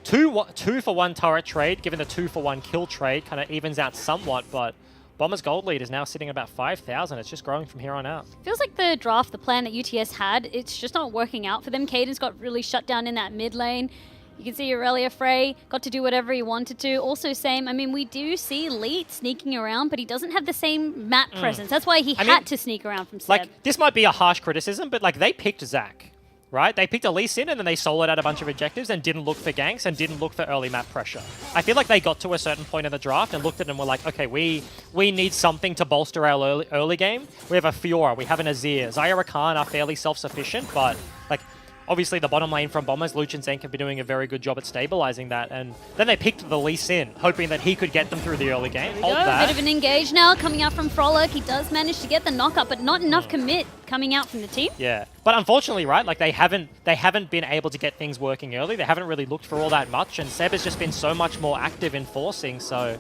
2-for-1 turret trade, given the 2-for-1 kill trade, kind of evens out somewhat, but Bombers' gold lead is now sitting at about 5,000. It's just growing from here on out. Feels like the draft, the plan that UTS had, it's just not working out for them. Cadence got really shut down in that mid lane. You can see Aurelia Frey got to do whatever he wanted to. Also same, I mean, we do see Leet sneaking around, but he doesn't have the same map presence. That's why he had to sneak around from Seb. Like, this might be a harsh criticism, but like they picked Zac, right? They picked a Lee Sin and then they soloed out a bunch of objectives and didn't look for ganks and didn't look for early map pressure. I feel like they got to a certain point in the draft and looked at it and were like, okay, we need something to bolster our early game. We have a Fiora, we have an Azir. Xayah Rakan are fairly self-sufficient, but like, obviously the bottom lane from Bombers, Luch and Zenk have been doing a very good job at stabilizing that, and then they picked the Lee Sin, hoping that he could get them through the early game. There we go. A bit of an engage now coming out from Frolic. He does manage to get the knock-up, but not enough commit coming out from the team. Yeah, but unfortunately, right, like they haven't been able to get things working early. They haven't really looked for all that much, and Seb has just been so much more active in forcing, so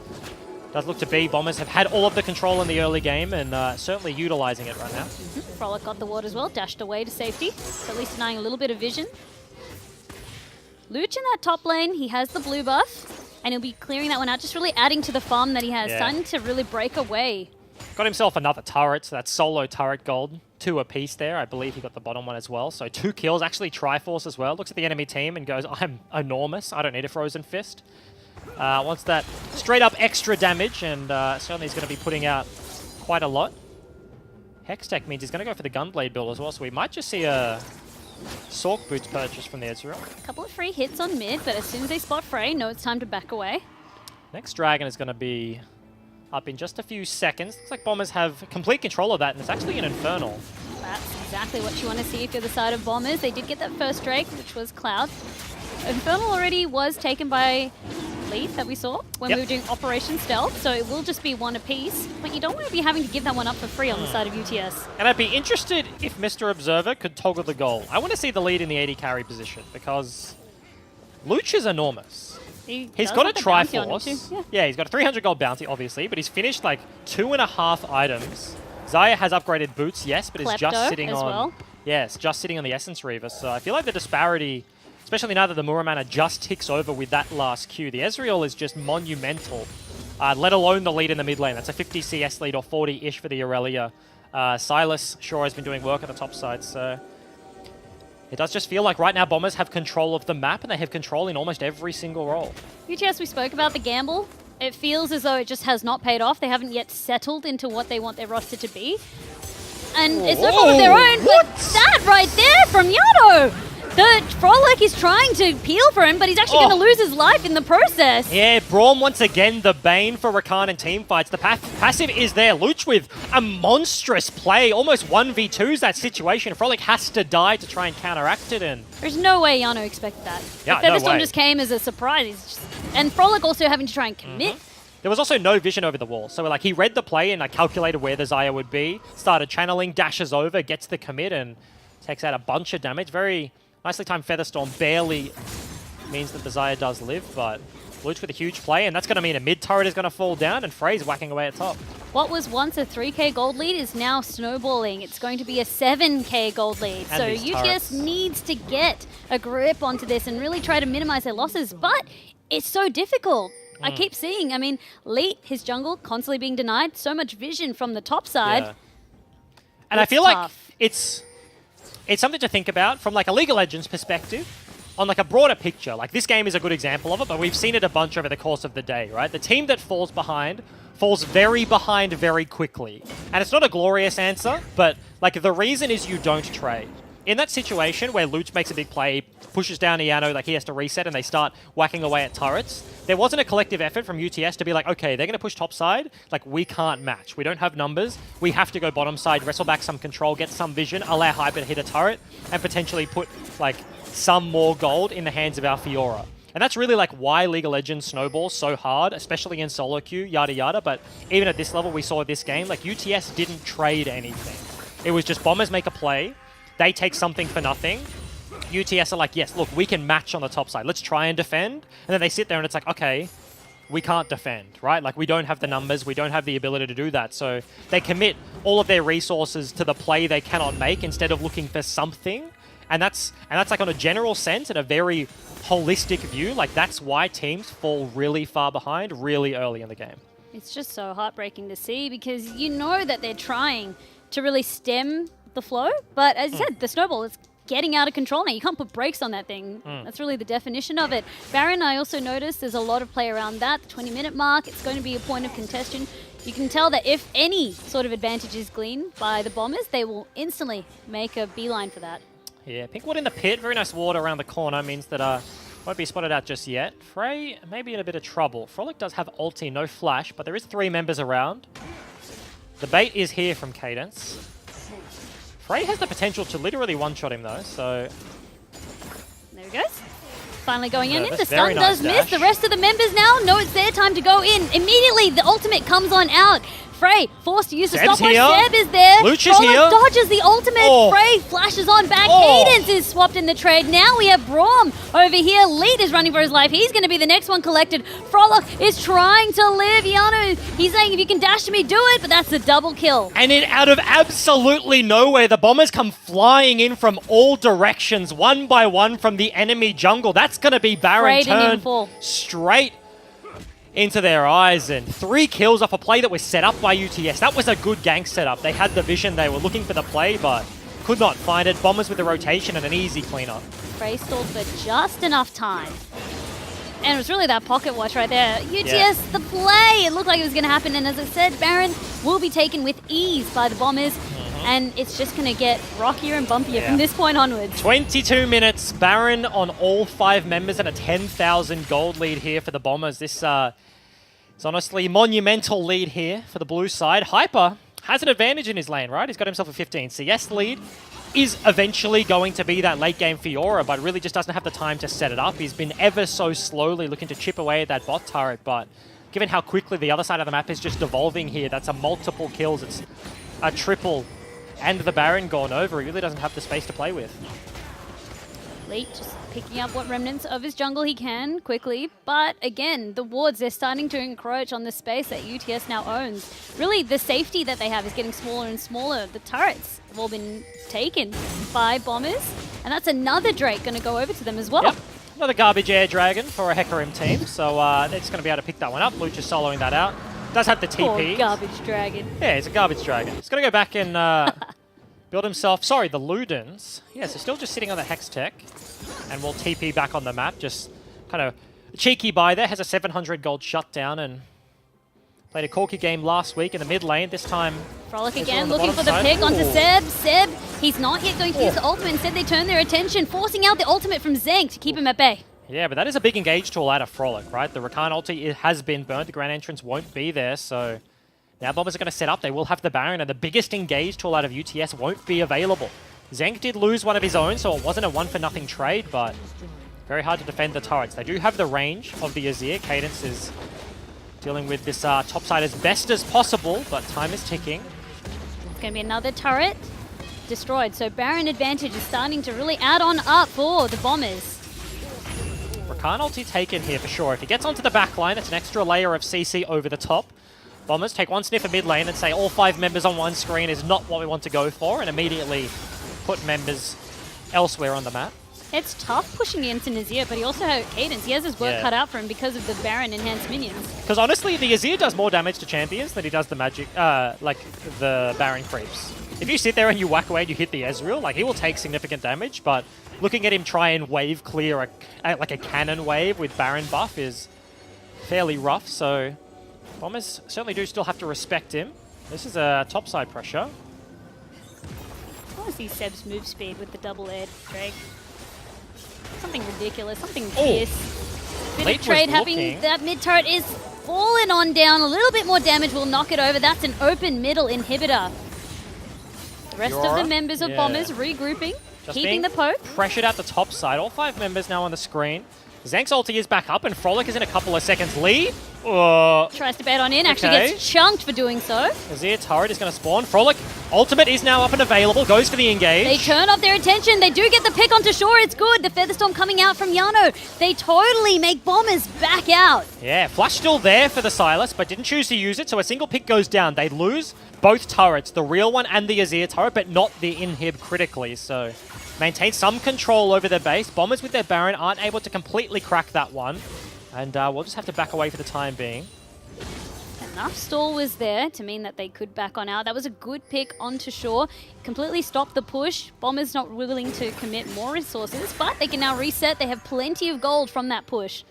does look to be Bombers have had all of the control in the early game and certainly utilizing it right now. Frolic got the ward as well, dashed away to safety, so at least denying a little bit of vision. Luch in that top lane, he has the blue buff, and he'll be clearing that one out, just really adding to the farm that he has, starting to really break away. Got himself another turret, so that's solo turret gold. 2 apiece there. I believe he got the bottom one as well. So 2 kills, actually Triforce as well. Looks at the enemy team and goes, I'm enormous. I don't need a Frozen Fist. Wants that straight up extra damage, and certainly is going to be putting out quite a lot. Hextech means he's going to go for the Gunblade build as well, so we might just see a Sork Boots purchase from the Ezreal. A couple of free hits on mid, but as soon as they spot Frey, know it's time to back away. Next Dragon is going to be up in just a few seconds. Looks like Bombers have complete control of that, and it's actually an Infernal. That's exactly what you want to see if you're the side of Bombers. They did get that first Drake, which was Cloud. Infernal already was taken by Leaf that we saw when we were doing Operation Stealth, so it will just be one apiece. But you don't want to be having to give that one up for free on the side of UTS. And I'd be interested if Mr. Observer could toggle the goal. I want to see the lead in the AD carry position, because Luch is enormous. He's got a Triforce. Yeah, he's got a 300 gold bounty, obviously, but he's finished like 2.5 items. Xayah has upgraded boots, yes, but is just sitting on... well. Yes, just sitting on the Essence Reaver. So I feel like the disparity, especially now that the Muramana just ticks over with that last Q, the Ezreal is just monumental, let alone the lead in the mid lane. That's a 50 CS lead or 40-ish for the Aurelia. Silas sure has been doing work at the top side, so... It does just feel like right now Bombers have control of the map, and they have control in almost every single role. UTS, we spoke about the gamble. It feels as though it just has not paid off. They haven't yet settled into what they want their roster to be. And it's no fault of their own, but that right there from Yano! The Frolic is trying to peel for him, but he's actually going to lose his life in the process. Yeah, Braum once again the bane for Rakan in teamfights. The passive is there. Luch with a monstrous play, almost 1v2s that situation. Frolic has to die to try and counteract it. And there's no way Yano expected that. Yeah, the Featherstorm just came as a surprise. And Frolic also having to try and commit. There was also no vision over the wall. So like he read the play and calculated where the Xayah would be, started channeling, dashes over, gets the commit, and takes out a bunch of damage. Very nicely timed Featherstorm barely means that the Xayah does live, but Luch with a huge play, and that's going to mean a mid turret is going to fall down, and Frey's whacking away at top. What was once a 3k gold lead is now snowballing. It's going to be a 7k gold lead. And so UTS needs to get a grip onto this and really try to minimize their losses, but it's so difficult. I keep seeing, I mean, Leet, his jungle, constantly being denied. So much vision from the top side. Yeah. And I feel tough. like it's something to think about from like a League of Legends perspective on like a broader picture. Like this game is a good example of it, but we've seen it a bunch over the course of the day, right? The team that falls behind falls very behind very quickly. And it's not a glorious answer, but like the reason is you don't trade. In that situation where Luch makes a big play, pushes down Iano, like he has to reset, and they start whacking away at turrets, there wasn't a collective effort from UTS to be like, okay, they're going to push top side, like we can't match. We don't have numbers. We have to go bottom side, wrestle back some control, get some vision, allow Hyper to hit a turret, and potentially put like some more gold in the hands of our Fiora. And that's really like why League of Legends snowballs so hard, especially in solo queue, yada yada. But even at this level, we saw this game, like UTS didn't trade anything. It was just Bombers make a play, they take something for nothing. UTS are like, yes, look, we can match on the top side. Let's try and defend. And then they sit there and it's like, okay, we can't defend, right? Like we don't have the numbers, we don't have the ability to do that. So they commit all of their resources to the play they cannot make instead of looking for something. And that's like on a general sense and a very holistic view, like that's why teams fall really far behind really early in the game. It's just so heartbreaking to see because you know that they're trying to really stem the flow, but as you said, the snowball is getting out of control now. You can't put brakes on that thing. That's really the definition of it. Baron, I also noticed there's a lot of play around that. The 20-minute mark, it's going to be a point of contention. You can tell that if any sort of advantage is gleaned by the Bombers, they will instantly make a beeline for that. Yeah, Pinkwood in the pit. Very nice ward around the corner. Means that won't be spotted out just yet. Frey may be in a bit of trouble. Frolic does have ulti, no flash, but there is 3 members around. The bait is here from Cadence. Frey has the potential to literally one-shot him though, so... There he goes. Finally going in. The Very stun nice does miss. The rest of the members now know it's their time to go in. Immediately, the ultimate comes on out. Frey forced to use the stopwatch. Seb is there. Luch is here. Dodges the ultimate. Frey flashes on back. Cadence is swapped in the trade. Now we have Braum over here. Lead is running for his life. He's going to be the next one collected. Frolic is trying to live. Yano, he's saying, if you can dash to me, do it. But that's a double kill. And then out of absolutely nowhere, the Bombers come flying in from all directions, one by one from the enemy jungle. That's going to be Baron turned straight into their eyes, and 3 kills off a play that was set up by UTS. That was a good gank setup. They had the vision, they were looking for the play, but could not find it. Bombers with the rotation and an easy cleanup. Frey stalled for just enough time. And it was really that pocket watch right there. UTS, the play! It looked like it was going to happen, and as I said, Baron will be taken with ease by the Bombers. and it's just going to get rockier and bumpier from this point onwards. 22 minutes, Baron on all 5 members and a 10,000 gold lead here for the Bombers. This is honestly monumental lead here for the blue side. Hyper has an advantage in his lane, right? He's got himself a 15 CS lead. Is eventually going to be that late game Fiora, but really just doesn't have the time to set it up. He's been ever so slowly looking to chip away at that bot turret, but given how quickly the other side of the map is just evolving here, that's a multiple kills, it's a triple, and the Baron gone over. He really doesn't have the space to play with. Leet just picking up what remnants of his jungle he can quickly, but again, the wards, they're starting to encroach on the space that UTS now owns. Really, the safety that they have is getting smaller and smaller. The turrets have all been taken by Bombers, and that's another Drake going to go over to them as well. Yep. Another garbage air dragon for a Hecarim team, so they're just going to be able to pick that one up. Luch is soloing that out. Does have the TP. Poor garbage dragon. Yeah, he's a garbage dragon. He's going to go back and build himself... Sorry, the Ludens. Yeah, so still just sitting on the Hex Tech. And we'll TP back on the map. Just kind of a cheeky buy there. Has a 700 gold shutdown and played a corky game last week in the mid lane. This time... Frolic again, looking for the pick onto Seb. Seb, he's not yet going to use the ultimate. Instead, they turn their attention, forcing out the ultimate from Zeng to keep him at bay. Yeah, but that is a big engage tool out of Frolic, right? The Rakan ulti has been burnt. The Grand Entrance won't be there, so... Now Bombers are going to set up. They will have the Baron, and the biggest engage tool out of UTS won't be available. Zeng did lose one of his own, so it wasn't a one-for-nothing trade, but very hard to defend the turrets. They do have the range of the Azir. Cadence is dealing with this top side as best as possible, but time is ticking. It's going to be another turret destroyed, so Baron advantage is starting to really add on up for the Bombers. Rakan ulti taken here for sure. If he gets onto the back line, it's an extra layer of CC over the top. Bombers take one sniff of mid lane and say all 5 members on one screen is not what we want to go for, and immediately put members elsewhere on the map. It's tough pushing into Nazir, but he also has Cadence. He has his work cut out for him because of the Baron enhanced minions. Because honestly, the Azir does more damage to champions than he does the magic, like the Baron creeps. If you sit there and you whack away and you hit the Ezreal, like he will take significant damage, but looking at him try and wave clear like a cannon wave with Baron buff is fairly rough, so Bombers certainly do still have to respect him. This is a topside pressure. I want to see Seb's move speed with the double-aired Drake. Something ridiculous, something fierce. Bit of trade happening. That mid turret is falling on down. A little bit more damage will knock it over. That's an open middle inhibitor. The rest of the members of Bombers regrouping, keeping the poke. Pressured at the top side. All 5 members now on the screen. Zeng's ulti is back up and Frolic is in a couple of seconds lead. Tries to bait on in, actually gets chunked for doing so. Azir turret is going to spawn. Frolic ultimate is now up and available, goes for the engage. They turn off their attention, they do get the pick onto shore, it's good. The Featherstorm coming out from Yano. They totally make Bombers back out. Yeah, flash still there for the Silas, but didn't choose to use it, so a single pick goes down. They lose both turrets, the real one and the Azir turret, but not the inhib critically, so maintain some control over their base. Bombers with their Baron aren't able to completely crack that one. And we'll just have to back away for the time being. Enough stall was there to mean that they could back on out. That was a good pick onto shore. Completely stopped the push. Bombers not willing to commit more resources, but they can now reset. They have plenty of gold from that push.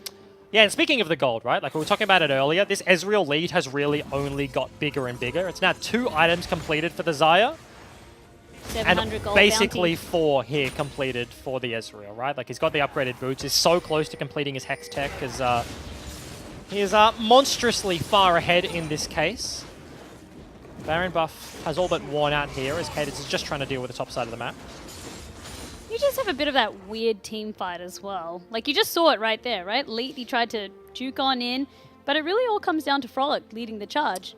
Yeah, and speaking of the gold, right? Like we were talking about it earlier, this Ezreal lead has really only got bigger and bigger. It's now 2 items completed for the Xayah. 700 gold basically bounty. 4 here completed for the Ezreal, right? Like he's got the upgraded boots, is so close to completing his Hex Tech, because he is monstrously far ahead in this case. Baron buff has all but worn out here as Cadence is just trying to deal with the top side of the map. You just have a bit of that weird team fight as well. Like you just saw it right there, right? Leet, he tried to juke on in, but it really all comes down to Frolic leading the charge.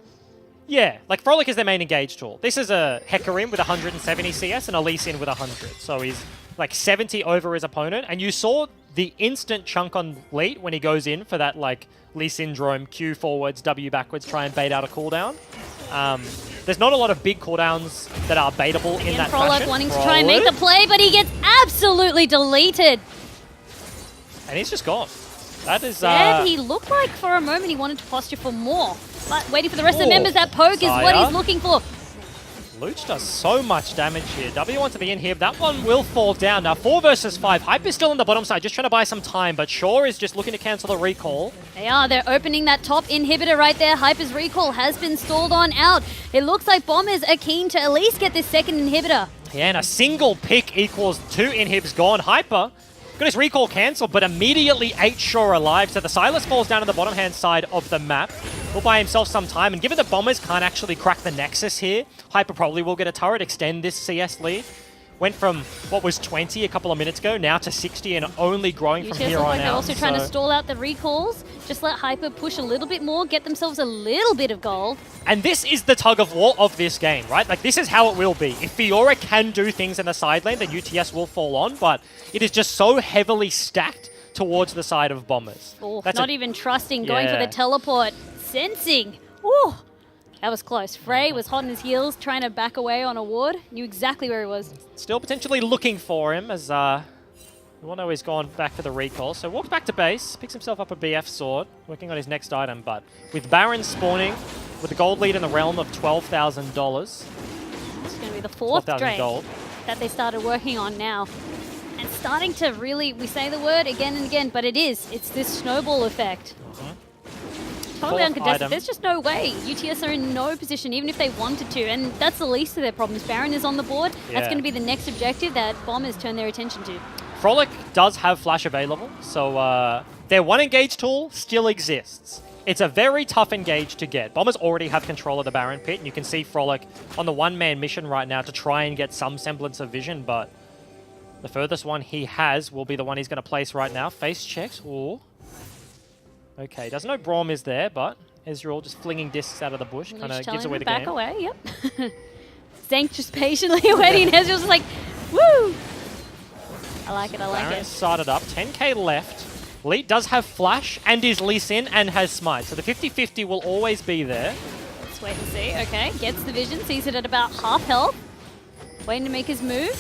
Yeah, like Frolic is their main engage tool. This is a Hecarim with 170 CS and a Lee Sin with 100. So he's like 70 over his opponent. And you saw the instant chunk on Leet when he goes in for that like Lee Syndrome, Q forwards, W backwards, try and bait out a cooldown. There's not a lot of big cooldowns that are baitable in that Frolic fashion. wanting to try and make the play, but he gets absolutely deleted. And he's just gone. That is... he looked like for a moment he wanted to posture for more. But waiting for the rest of the members, that poke is what he's looking for. Luch does so much damage here. W1 to the inhib. That one will fall down. Now 4 versus 5. Hype is still on the bottom side, just trying to buy some time, but Shaw is just looking to cancel the recall. They are. They're opening that top inhibitor right there. Hyper's recall has been stalled on out. It looks like Bombers are keen to at least get this second inhibitor. Yeah, and a single pick equals 2 inhibs gone. Hyper got his recall cancelled, but immediately 8 Shaw alive. So the Silas falls down on the bottom-hand side of the map. Will buy himself some time, and given the Bombers can't actually crack the Nexus here, Hyper probably will get a turret, extend this CS lead. Went from what was 20 a couple of minutes ago, now to 60, and only growing from here on out. They're also trying to stall out the recalls. Just let Hyper push a little bit more, get themselves a little bit of gold. And this is the tug of war of this game, right? Like, this is how it will be. If Fiora can do things in the side lane, then UTS will fall on, but it is just so heavily stacked towards the side of Bombers. Oh, not even trusting, going for the teleport. Sensing. Ooh, that was close. Frey was hot on his heels, trying to back away on a ward. Knew exactly where he was. Still potentially looking for him, as we all know he's gone back for the recall. So walks back to base, picks himself up a BF sword, working on his next item. But with Baron spawning, with the gold lead in the realm of $12,000. It's going to be the fourth Drake gold that they started working on now. And starting to really, we say the word again and again, but it's this snowball effect. Totally uncontested. There's just no way. UTS are in no position, even if they wanted to. And that's the least of their problems. Baron is on the board. That's going to be the next objective that Bombers turn their attention to. Frolic does have Flash available, so their one engage tool still exists. It's a very tough engage to get. Bombers already have control of the Baron pit, and you can see Frolic on the one-man mission right now to try and get some semblance of vision, but the furthest one he has will be the one he's going to place right now. Face checks. Ooh. Okay, doesn't know Braum is there, but Ezreal just flinging discs out of the bush kind of gives away the game. Back away, yep. Zank just patiently waiting, and Ezreal's just like, woo! I like it, I like Baron it. started up, 10k left. Lee does have Flash and is Lee Sin and has Smite, so the 50-50 will always be there. Let's wait and see. Okay, gets the vision, sees it at about half health. Waiting to make his move.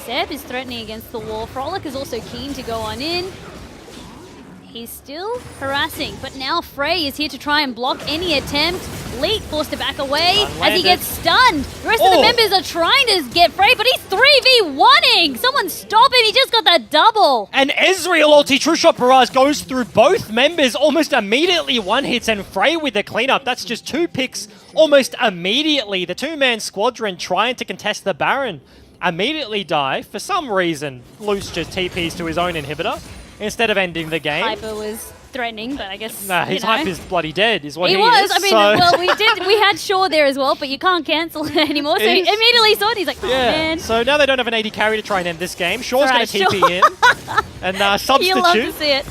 Seb is threatening against the wall. Frolic is also keen to go on in. He's still harassing, but now Frey is here to try and block any attempt. Leet forced to back away as he gets stunned. The rest of the members are trying to get Frey, but he's 3v1ing! Someone stop him, he just got that double! And Ezreal ulti True Shot Barrage goes through both members almost immediately. One hits and Frey with the cleanup. That's just 2 picks almost immediately. The 2-man squadron trying to contest the Baron immediately die. For some reason, Luce just TPs to his own inhibitor instead of ending the game. Hyper was threatening, but I guess, nah, his hype is bloody dead, is what he was. is. I mean, so. Well, we had Shaw there as well, but you can't cancel it anymore. So he immediately saw it. He's like, oh, man. So now they don't have an AD carry to try and end this game. Shaw's going to TP in and substitute. You love to see it.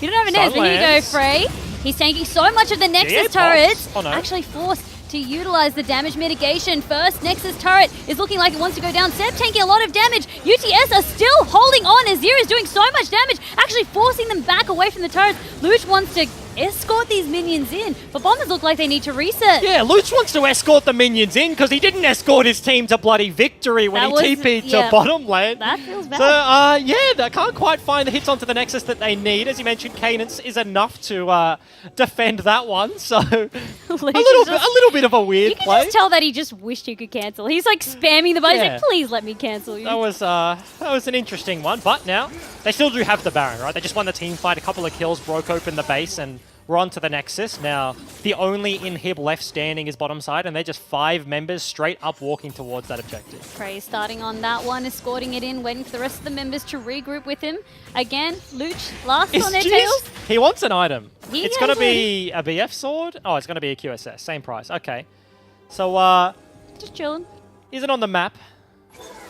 You don't have an S, but here you go, Frey. He's taking so much of the Nexus turrets. Oh, no. Actually forced to utilize the damage mitigation. First, Nexus turret is looking like it wants to go down. Seb taking a lot of damage. UTS are still holding on. Azir is doing so much damage, actually forcing them back away from the turrets. Luch wants to escort these minions in, but Bombers look like they need to reset. Yeah, Luch wants to escort the minions in because he didn't escort his team to bloody victory when he TP'd to bottom lane. That feels bad. So, they can't quite find the hits onto the Nexus that they need. As you mentioned, Cadence is enough to defend that one, so a little bit of a weird play. You can just tell that he just wished he could cancel. He's like spamming the button. He's like, please let me cancel you. That was an interesting one, but now they still do have the Baron, right? They just won the team fight, a couple of kills, broke open the base, and we're on to the Nexus. Now, the only inhib left standing is bottom side, and they're just 5 members straight up walking towards that objective. Frey starting on that one, escorting it in, waiting for the rest of the members to regroup with him. Again, Luch last on their tails. He wants an item. It's going to be a BF sword. Oh, it's going to be a QSS. Same price. Okay. So, just chilling. Is it on the map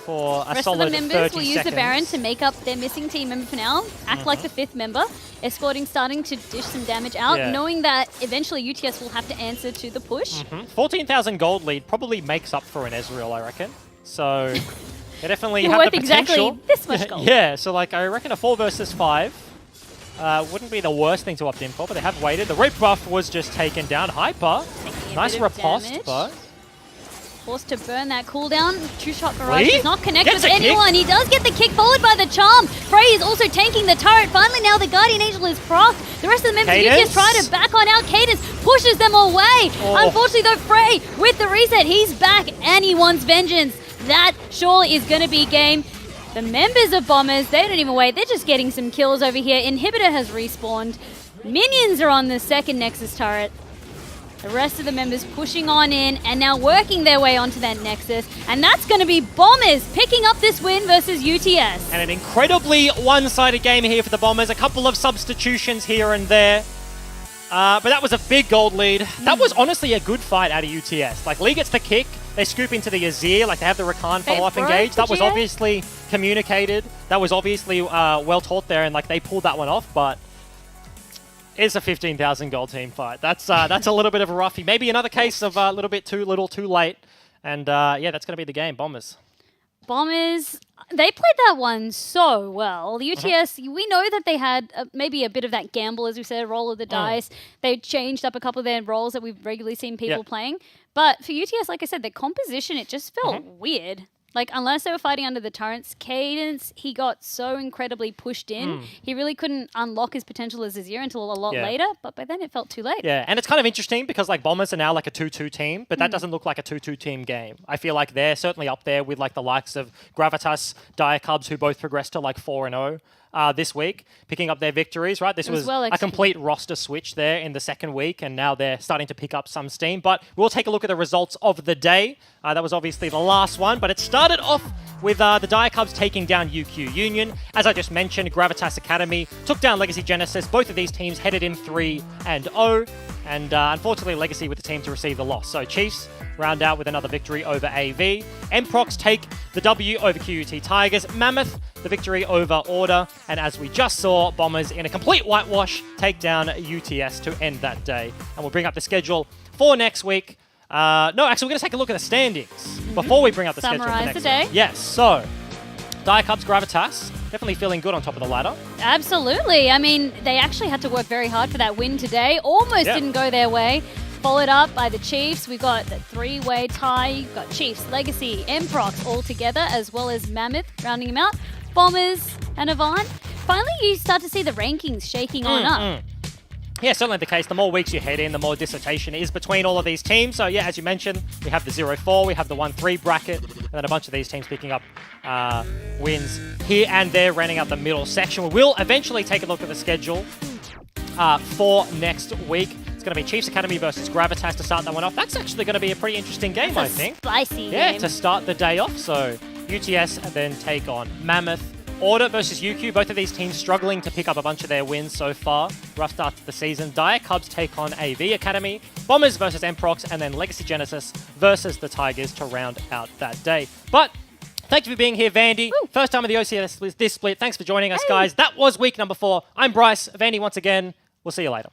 for a solid 30 seconds? Rest of the members will use the Baron to make up their missing team member for now. Act like the 5th member. Escorting, starting to dish some damage out, knowing that eventually UTS will have to answer to the push. 14,000 gold lead probably makes up for an Ezreal, I reckon. So they definitely have worth the potential. Exactly this much gold. Yeah, so like I reckon a 4 versus 5 wouldn't be the worst thing to opt in for, but they have waited. The rip buff was just taken down. Hyper, nice riposte, but Forced to burn that cooldown. Two-shot barrage is not connected Gets with a kick. anyone. He does get the kick followed by the charm. Frey is also tanking the turret. Finally now the Guardian Angel is proc. The rest of the members of Cadence. UTS try to back on out. Cadence pushes them away. Oh. Unfortunately though, Frey with the reset, he's back and he wants vengeance. That surely is going to be game. The members of Bombers, they don't even wait. They're just getting some kills over here. Inhibitor has respawned. Minions are on the second Nexus turret. The rest of the members pushing on in and now working their way onto that Nexus. And that's going to be Bombers picking up this win versus UTS. And an incredibly one-sided game here for the Bombers. A couple of substitutions here and there. But that was a big gold lead. That was honestly a good fight out of UTS. Like, Lee gets the kick. They scoop into the Azir. Like, they have the Rakan follow-up engage. That was obviously communicated. That was obviously well taught there. And, like, they pulled that one off. But it's a 15,000 gold team fight. That's a little bit of a roughie. Maybe another case of a little bit too little, too late. And yeah, that's going to be the game. Bombers. Bombers, they played that one so well. The UTS, we know that they had maybe a bit of that gamble, as we said, roll of the dice. They changed up a couple of their roles that we've regularly seen people playing. But for UTS, like I said, their composition, it just felt weird. Like, unless they were fighting under the turrets, Cadence, he got so incredibly pushed in. He really couldn't unlock his potential as Azir until a lot later, but by then it felt too late. Yeah, and it's kind of interesting because, like, Bombers are now like a 2-2 team, but that doesn't look like a 2-2 team game. I feel like they're certainly up there with, like, the likes of Gravitas, Dire Cubs, who both progressed to, like, 4-0. This week, picking up their victories, right? This was a complete roster switch there in the second week, and now they're starting to pick up some steam. But we'll take a look at the results of the day. That was obviously the last one, but it started off with the Dire Cubs taking down UQ Union. As I just mentioned, Gravitas Academy took down Legacy Genesis. Both of these teams headed in 3-0. And unfortunately, Legacy with the team to receive the loss. So Chiefs round out with another victory over AV. Mprox take the W over QUT Tigers. Mammoth, the victory over Order. And as we just saw, Bombers in a complete whitewash take down UTS to end that day. And we'll bring up the schedule for next week. No, actually, we're going to take a look at the standings before we bring up the schedule for next week. Yes, so Dire Cubs Gravitas, definitely feeling good on top of the ladder. Absolutely. I mean, they actually had to work very hard for that win today. Almost didn't go their way. Followed up by the Chiefs. We've got the three-way tie. You've got Chiefs, Legacy, Mprox all together, as well as Mammoth rounding them out. Bombers and Avant. Finally, you start to see the rankings shaking on up. Yeah, certainly the case. The more weeks you head in, the more dissertation is between all of these teams. So yeah, as you mentioned, we have the 0-4, we have the 1-3 bracket, and then a bunch of these teams picking up wins here and there, rounding out the middle section. We will eventually take a look at the schedule for next week. It's going to be Chiefs Academy versus Gravitas to start that one off. That's actually going to be a pretty interesting game, I think. Spicy game. To start the day off. So UTS then take on Mammoth. Order versus UQ, both of these teams struggling to pick up a bunch of their wins so far. Rough start to the season. Dire Cubs take on AV Academy. Bombers versus Mprox, and then Legacy Genesis versus the Tigers to round out that day. But thank you for being here, Vandy. Woo. First time in the OCS this split. Thanks for joining us, guys. That was week number 4. I'm Bryce. Vandy, once again, we'll see you later.